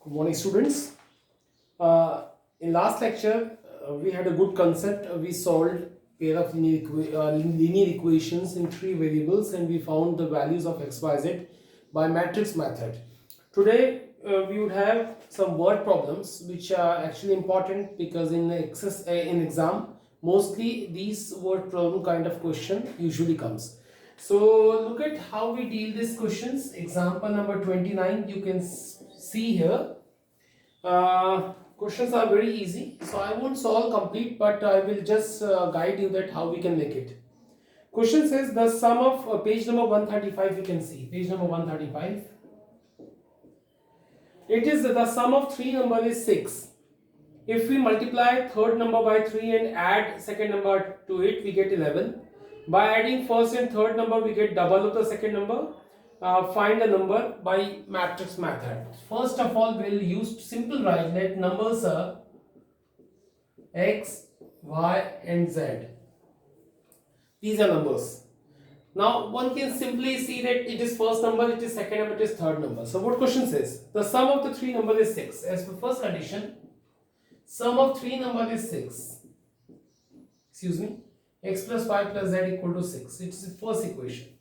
Good morning, students. In last lecture, we had a good concept. We solved pair of linear equations in three variables, and we found the values of x, y, z by matrix method. Today, we would have some word problems which are actually important because in exam, mostly these word problem kind of question usually comes. So look at how we deal these questions. Example number 29, you can see here. Questions are very easy, so I won't solve complete, but I will just guide you that how we can make it. Question says the sum of page number 135. You can see page number 135. It is the sum of three number is 6. If we multiply third number by 3 and add second number to it, we get 11. By adding first and third number, we get double of the second number. Find the number by matrix method. First of all, we'll use simple right. Let numbers are x, y, and z. These are numbers. Now one can simply see that it is first number, it is second number, it is third number. So what question says? The sum of the three numbers is 6. As per first condition, sum of three numbers is 6. Excuse me. X plus y plus z equal to 6. It is the first equation.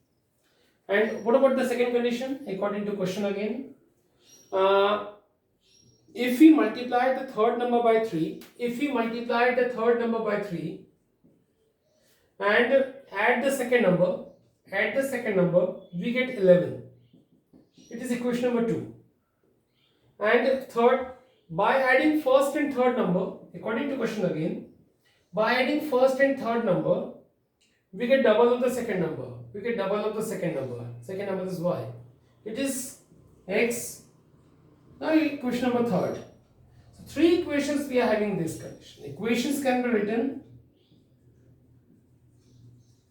And what about the second condition? According to question again, if we multiply the third number by 3, and add the second number, we get 11. It is equation number 2. And third, by adding first and third number, according to question again, by adding first and third number, we get double of the second number. Second number is y. It is x. Now equation number third. So three equations we are having this condition. Equations can be written.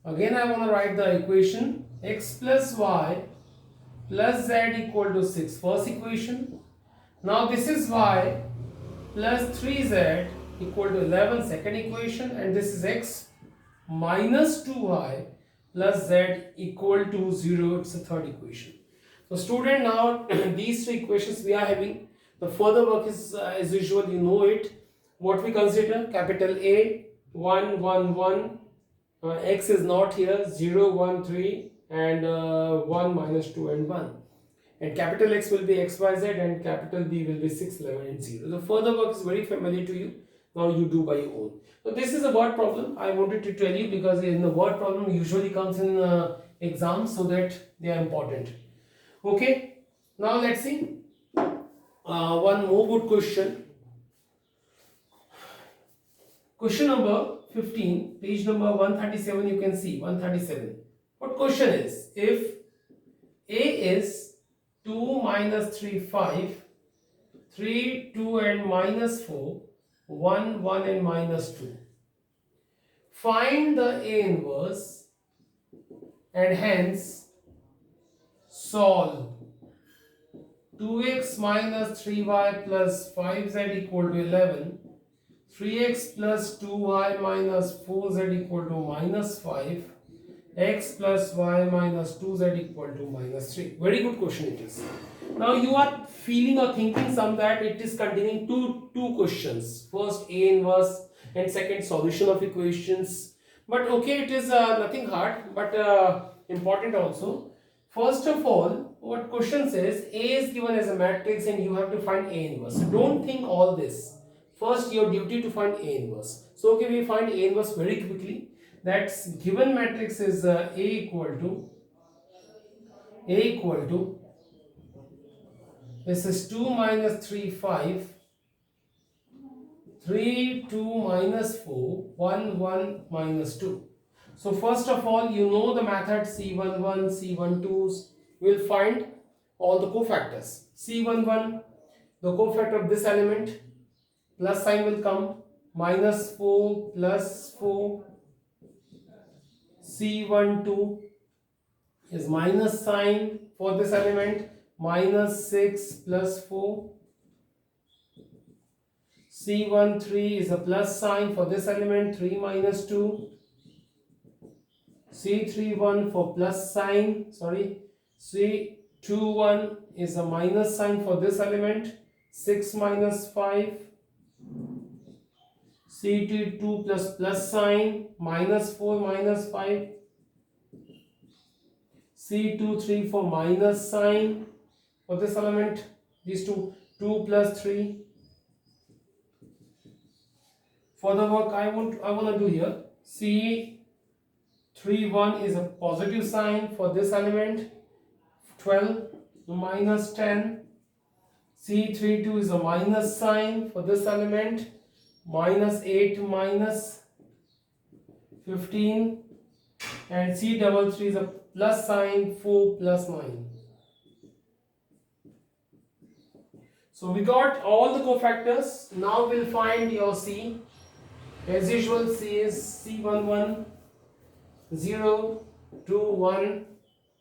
Again, I want to write the equation x plus y plus z equal to 6. First equation. Now this is y plus 3z equal to 11. Second equation. And this is x minus 2y plus z equal to 0. It's the third equation. So student, now these three equations we are having. The further work is as usual, you know it. What we consider? Capital A, 1, 1, 1. X is not here, 0, 1, 3, and 1, minus 2, and 1. And capital X will be x, y, z, and capital B will be 6, 11, and 0. The further work is very familiar to you. Now you do by your own. So this is a word problem. I wanted to tell you because in the word problem usually comes in exams, so that they are important. Okay. Now let's see one more good question. Question number 15, page number 137. You can see 137. What question is? If A is 2 minus 3, 5, 3, 2, and minus 4, 1, 1, and minus 2. Find the A inverse and hence solve 2x minus 3y plus 5z equal to 11, 3x plus 2y minus 4z equal to minus 5, x plus y minus 2z equal to minus 3. Very good question it is. Now you are feeling or thinking some that it is containing two questions. First A inverse and second solution of equations. But okay, it is nothing hard but important also. First of all, what question says, A is given as a matrix and you have to find A inverse. So don't think all this. First your duty to find A inverse. So okay, we find A inverse very quickly. That's given matrix is A equal to this is 2 minus 3, 5, 3, 2 minus 4, 1, 1 minus 2. So first of all, you know the method C11, C12. We'll find all the cofactors. C11, the cofactor of this element, plus sign will come, minus 4 plus 4. C12 is minus sign for this element, minus 6 plus 4. C13 is a plus sign for this element, 3 minus 2. C31 for plus sign, C21 is a minus sign for this element, 6 minus 5, C2 plus sign, minus 4 minus 5, C2 3 for minus sign for this element, these two, 2 plus 3. For the work I want to do here, C3 1 is a positive sign for this element, 12 minus 10. C32 is a minus sign for this element, minus 8 minus 15, and C33 is a plus sign, 4 plus 9. So we got all the cofactors. Now we'll find your C. As usual, C is C11, 0, 2, 1,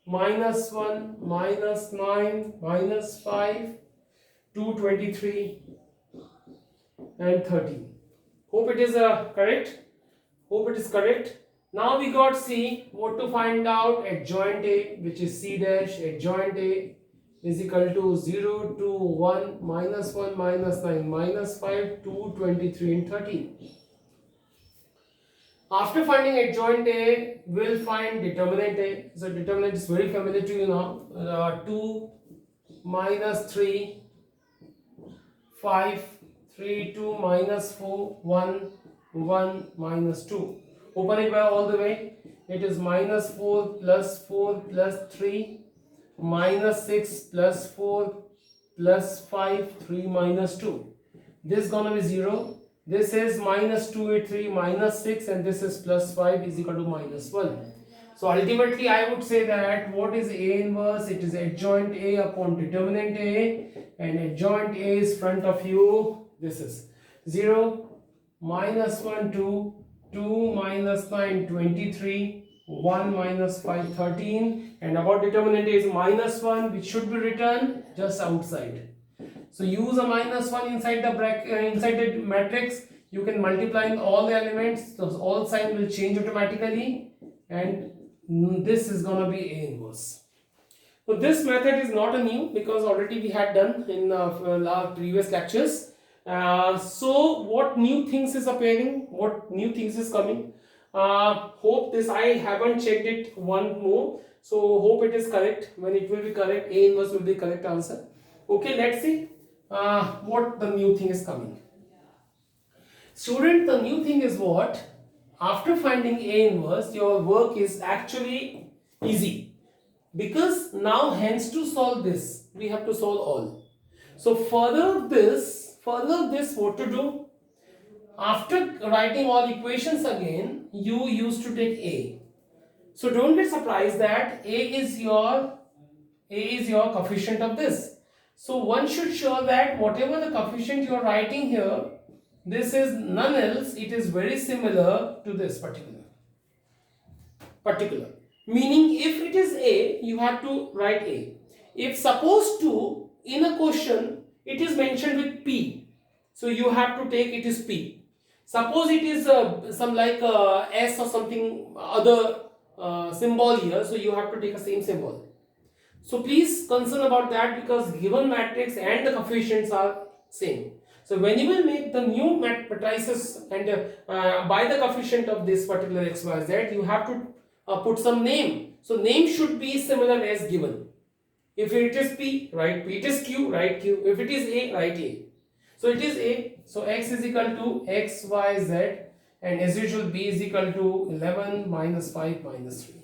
minus 1, minus 9, minus 5, 2, 23, and 13. Hope it is correct. Hope it is correct. Now we got C. What to find out? Adjoint A, which is C dash. Adjoint A is equal to 0, 2, 1, minus 1, minus 9, minus 5, 2, 23, and 13. After finding adjoint A, we'll find determinant A. So determinant is very familiar to you now. 2 minus 3, 5, 3, 2 minus 4, 1, 1 minus 2. Open it by all the way. It is minus 4 plus 4 plus 3, minus 6 plus 4 plus 5, 3 minus 2. This is gonna be 0. This is minus 2, 8, 3, minus 6, and this is plus 5 is equal to minus 1. So ultimately I would say that what is A inverse? It is adjoint A upon determinant A, and adjoint A is front of you. This is 0, minus 1, 2, 2 minus 9, 23, 1 minus 5, 13, and about determinant A is minus 1, which should be written just outside. So use a minus 1 inside the bracket, inside the matrix. You can multiply all the elements, so all sign will change automatically, and this is gonna be A inverse. So this method is not a new, because already we had done in our previous lectures. So what new things is appearing? What new things is coming? Hope this, I haven't checked it one more, so hope it is correct. When it will be correct, A inverse will be correct answer. Okay, let's see what the new thing is coming. Student, the new thing is what? After finding A inverse, your work is actually easy, because now hence to solve this, we have to solve all. So further this, what to do? After writing all equations again, you used to take A. So don't get surprised that A is your coefficient of this. So one should show that whatever the coefficient you are writing here, this is none else, it is very similar to this particular. Meaning if it is A, you have to write A. If supposed to, in a question, it is mentioned with P, so you have to take it is P. Suppose it is some like S or something other symbol here, so you have to take the same symbol. So please concern about that, because given matrix and the coefficients are same. So when you will make the new matrices and by the coefficient of this particular x, y, z, you have to put some name. So name should be similar as given. If it is P, write P. It is Q, write Q. If it is A, write A. So it is A. So x is equal to x, y, z, and as usual B is equal to 11 minus 5 minus 3.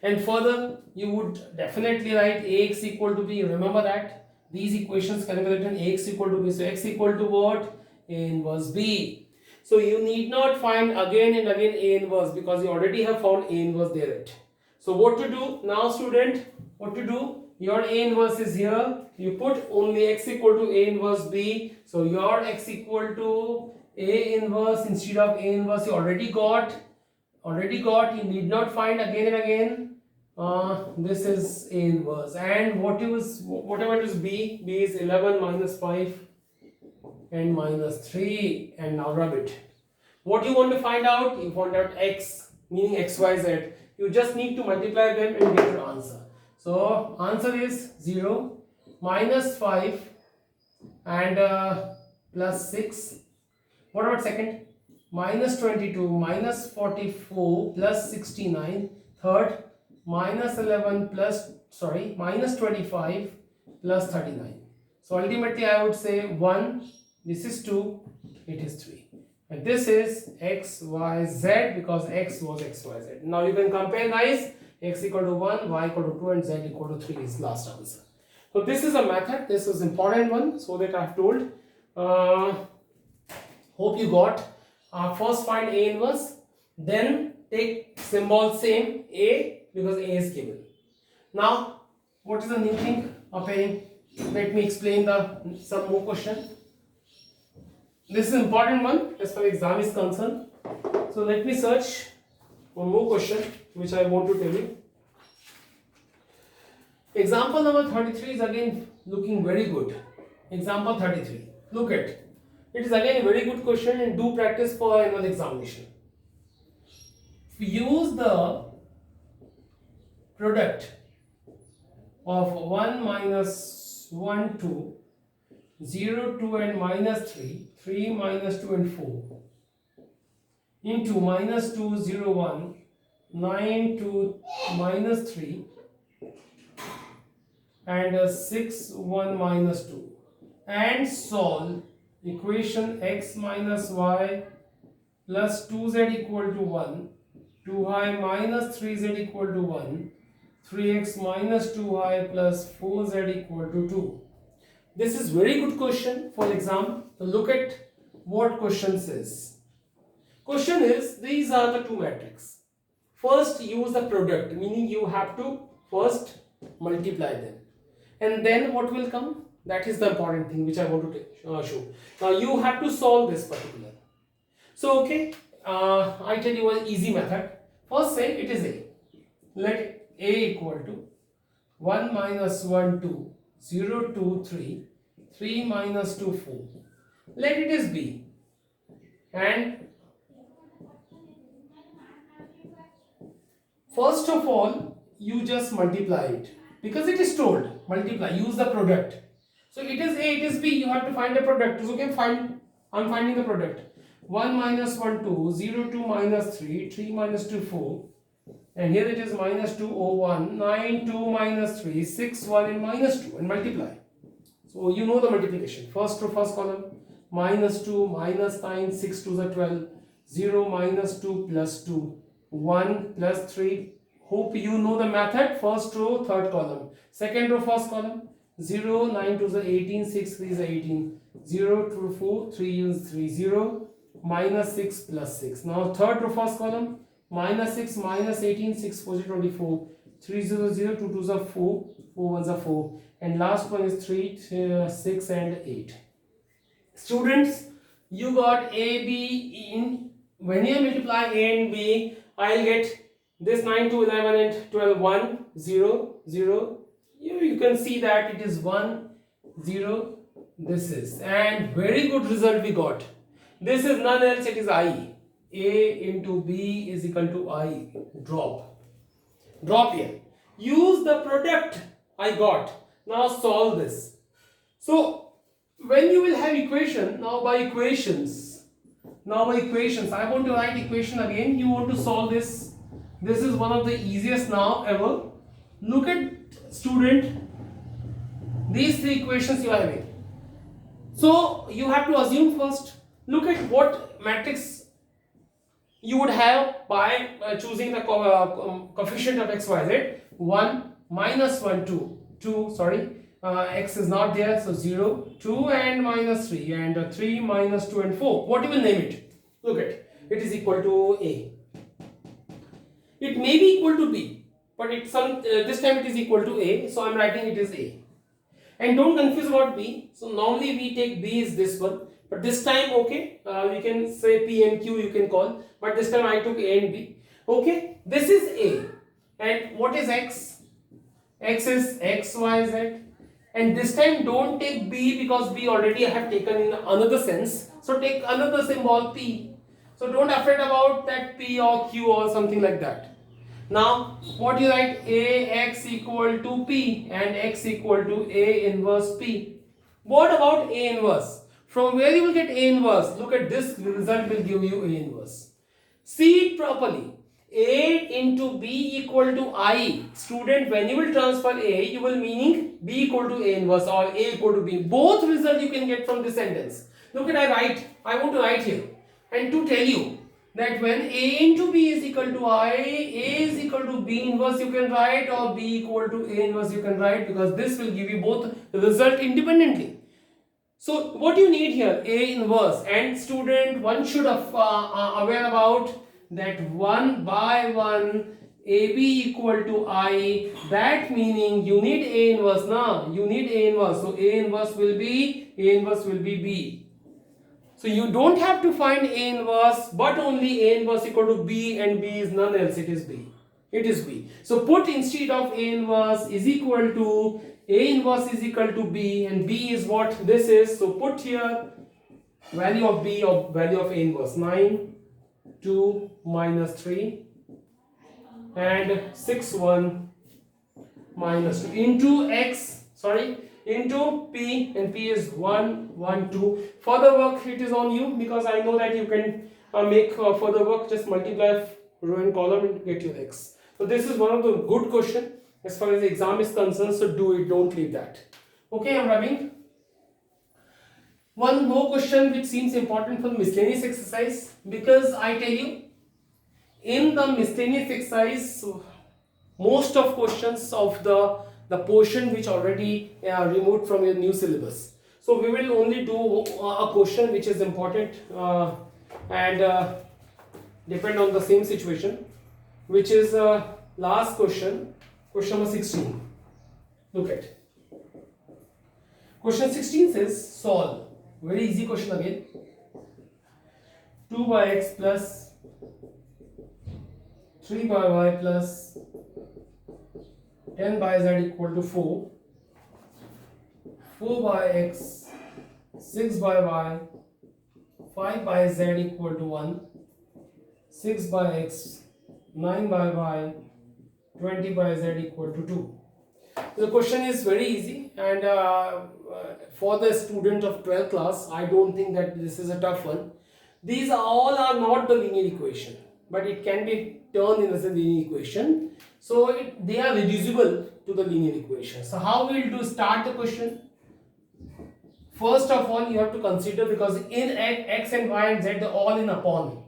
And further, you would definitely write Ax equal to B. Remember that these equations can be written Ax equal to B. So x equal to what? A inverse B. So you need not find again and again A inverse, because you already have found A inverse there. So what to do now, student? What to do? Your A inverse is here. You put only x equal to A inverse B. So your x equal to A inverse instead of A inverse you already got. You need not find again and again. This is A inverse, and whatever it is B is 11 minus 5 and minus 3, and now rub it. What you want to find out? You find out x, meaning x, y, z. You just need to multiply them and get your answer. So answer is 0, minus 5, and plus 6. What about second? Minus 22 minus 44 plus 69. Third, minus 11 plus, sorry, minus 25 plus 39. So ultimately I would say 1, this is 2, it is 3. And this is x, y, z, because x was x, y, z. Now you can compare, guys. X equal to 1, y equal to 2, and z equal to 3 is last answer. So this is a method. This is important one, so that I have told. Hope you got. First find A inverse, then take symbol same A, because A is given. Now what is the new thing appearing? Let me explain some more question. This is important one as far as exam is concerned. So let me search one more question which I want to tell you. Example number 33 is again looking very good. Example 33. Look at it. It is again a very good question, and do practice for annual examination. Use the product of 1 minus 1 2, 0 2 and minus 3, 3 minus 2 and 4 into minus 2 0 1, 9 2 minus 3 and 6 1 minus 2, and solve equation x minus y plus 2z equal to 1, 2y minus 3z equal to 1, 3x minus 2y plus 4z equal to 2. This is very good question for exam. So look at what question says. Question is, these are the two matrices. First use the product, meaning you have to first multiply them, and then what will come? That is the important thing which I want to show. Now you have to solve this particular. So okay, I tell you an easy method. First say it is A. Let A equal to 1 minus 1 2, 0 2 3, 3 minus 2 4. Let it is B, and first of all you just multiply it, because it is told multiply, use the product. So it is A, it is B, you have to find the product. So you can find, I'm finding the product. 1 minus 1 2, 0 2 minus 3, 3 minus 2 4, and here it is minus 2 0 1, 9 2 minus 3, 6 1 and minus 2, and multiply. So you know the multiplication. First row first column, minus 2 minus 9, 6 2 is 12, 0 minus 2 plus 2, 1 plus 3. Hope you know the method. First row third column, second row first column, 0 9 2 is 18, 6 3 is 18, 0 2 4, 3 is 3, 0 minus 6 plus 6. Now third row first column, minus 6 minus 18, 6 4 is 24, 3 0 0, 2 2 is 4, 4 1 is 4, and last one is 3 6 and 8. Students, you got A B in, when you multiply A and B, I'll get this 9 to 11 and 12 1 0 0. You can see that it is 1 0, this is, and very good result we got. This is none else, it is I. A into B is equal to I. Drop here. Use the product I got. Now solve this. So when you will have equation, now by equations, I want to write equation again. You want to solve this. This is one of the easiest now ever. Look at, student, these three equations you are having. So you have to assume first. Look at what matrix you would have by choosing the coefficient of x, y, z. 1 minus 1 2 sorry, x is not there, so 0 2 and minus 3, and 3 minus 2 and 4. What you will name it? Look at it is equal to A. It may be equal to B, but this time it is equal to A, so I am writing it is A. And don't confuse about B. So normally we take B is this one, but this time, okay, we can say P and Q you can call, but this time I took A and B. Okay, this is A, and what is X? X is X, Y, Z, and this time don't take B, because B already I have taken in another sense, so take another symbol P. So don't afraid about that P or Q or something like that. Now what you write? A x equal to P and x equal to A inverse P. What about A inverse? From where you will get A inverse? Look at this result will give you A inverse. See it properly. A into B equal to I. Student, when you will transfer A, you will meaning B equal to A inverse or A equal to B. Both results you can get from this sentence. Look at I want to write here and to tell you that when A into B is equal to I, A is equal to B inverse you can write, or B equal to A inverse you can write, because this will give you both result independently. So what you need here, A inverse, and student, one should aware about that 1 by 1 AB equal to I, that meaning you need A inverse now, you need A inverse, so A inverse will be B. So you don't have to find A inverse, but only A inverse equal to B, and B is none else, it is B. It is B. So put instead of A inverse is equal to, A inverse is equal to B, and B is what this is. So put here value of B or value of A inverse, 9, 2, minus 3 and 6, 1, minus 2 into X, into P, and P is 1, 1, 2. Further work it is on you, because I know that you can make further work. Just multiply row and column and get your X. So this is one of the good question as far as the exam is concerned, so do it, don't leave that. Okay, I'm rubbing. One more question which seems important for the miscellaneous exercise, because I tell you, in the miscellaneous exercise, most of questions of the portion which already removed from your new syllabus. So we will only do a question which is important and depend on the same situation, which is last question, question number 16. Look at question 16 says solve. Very easy question again. 2 by x plus 3 by y plus 10 by z equal to 4, 4 by x, 6 by y, 5 by z equal to 1, 6 by x, 9 by y, 20 by z equal to 2. The question is very easy, and for the student of 12th class, I don't think that this is a tough one. These all are not the linear equation, but it can be turned in as a linear equation. So they are reducible to the linear equation. So how we will do start the question? First of all, you have to consider, because in x and y and z they are all in upon.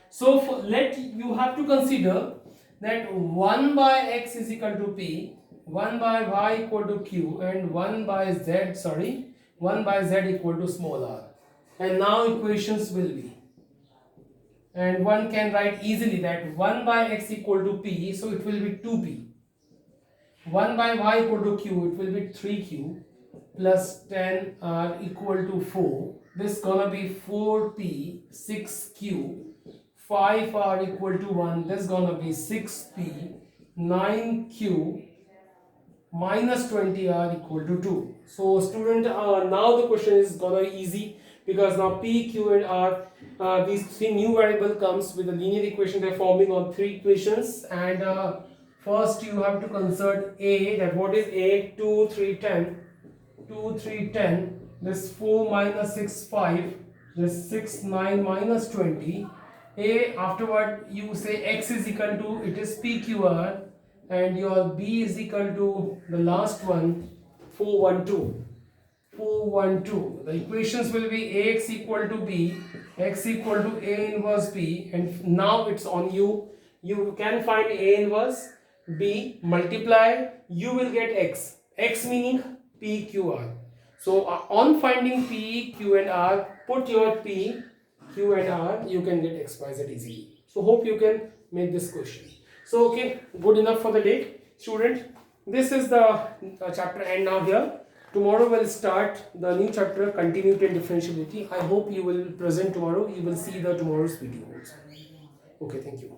So you have to consider that 1 by x is equal to p, 1 by y equal to q, and 1 by z equal to small r. And now equations will be, and one can write easily that 1 by x equal to p, so it will be 2p. 1 by y equal to q, it will be 3q, plus 10r equal to 4. This is gonna be 4p, 6q, 5r equal to 1. This is gonna be 6p, 9q, minus 20r equal to 2. So student, now the question is gonna be easy, because now p, q and r, these three new variable comes with a linear equation. They are forming on three equations, and first you have to consult a, that what is a, 2, 3, 10, 2, 3, 10, this 4 minus 6, 5, this 6, 9 minus 20. A, afterward you say x is equal to, it is pqr, and your b is equal to the last one, 4, 1, 2. 4, 1, 2. The equations will be ax equal to b, x equal to a inverse b, and now it's on you. You can find a inverse, b, multiply, you will get x. X meaning p, q, r. So on finding p, q and r, put your p, q and r, you can get x, y, z easily. So hope you can make this question. So okay, good enough for the day, student. This is the chapter end now here. Tomorrow we'll start the new chapter, continuity and differentiability. I hope you will present tomorrow. You will see the tomorrow's video also. Okay, thank you.